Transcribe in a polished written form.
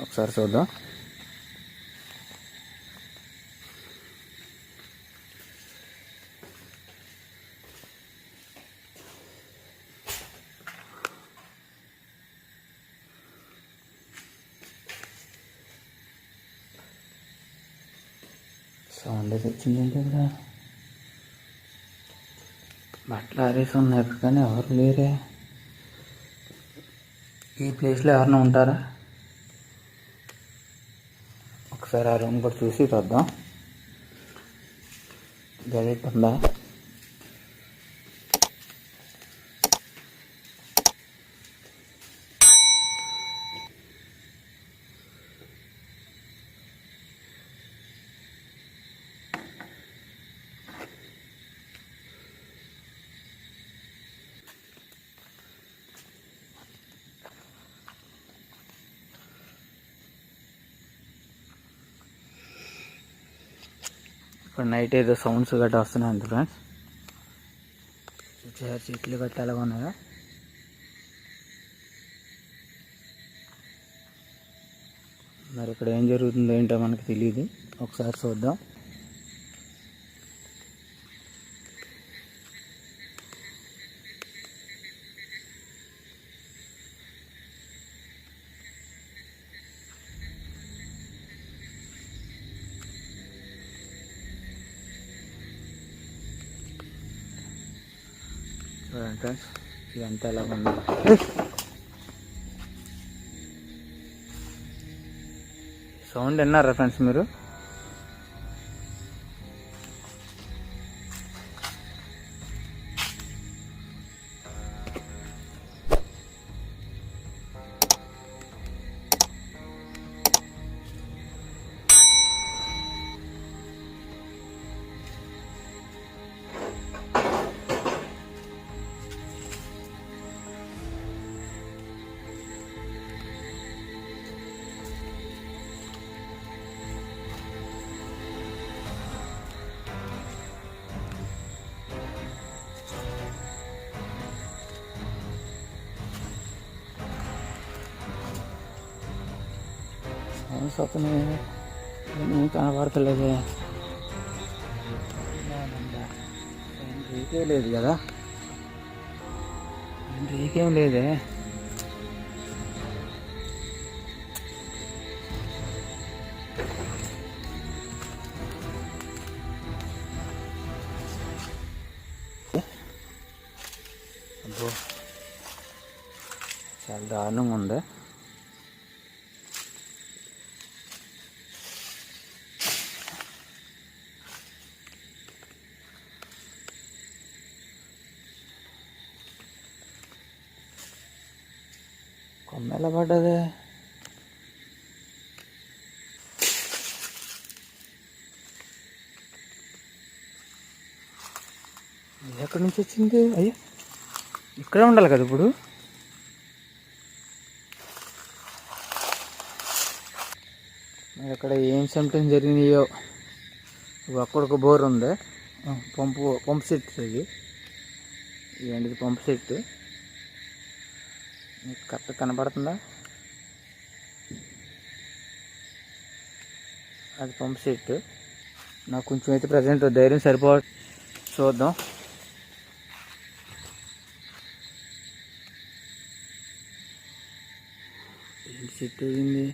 ఒకసారి చూద్దాం. సౌండ్ వచ్చిందంటే ఇక్కడ బట్టలు ఆరేసి ఉన్నాయి కానీ ఎవరు లేరే. ఈ ప్లేస్లో ఎవరైనా ఉంటారా? ఒకసారి ఆ రూమ్ కూడా చూసి చూద్దాం. గడిట్ ఉందా? ఇప్పుడు నైట్ ఏదో సౌండ్స్ గట్రా వస్తున్నాయి అంతే ఫ్రెండ్స్. చెట్లు గట్రా ఎలాగ ఉన్నాయో. మరి ఇక్కడ ఏం జరుగుతుందో ఏంటో మనకు తెలియదు. ఒకసారి చూద్దాం. చూడండి ఫ్రెండ్స్, ఇదంతా ఎలా ఉంది. సౌండ్ విన్నారా ఫ్రెండ్స్ మీరు? అతను ఏం కనబడతలేదే. రీకే లేదు కదా, రీకేం లేదే. అబ్బో చాలా దారుణంగా ఉంది. కొమ్మ ఎలా పడ్డది? ఎక్కడి నుంచి వచ్చింది? అయ్యో ఇక్కడే ఉండాలి కదా ఇప్పుడు. ఇక్కడ ఏం సంథింగ్ జరిగినాయో. అక్కడికి బోర్ ఉంది, పంపు సెట్. ఇది ఏంటిది? Pump set. మీకు కరెక్ట్ కనబడుతుందా? అది పంప్ సెట్. నాకు కొంచెం అయితే ప్రజెంట్ ధైర్యం సరిపోవడం. చూద్దాం. ఏంటి సెట్ అయింది?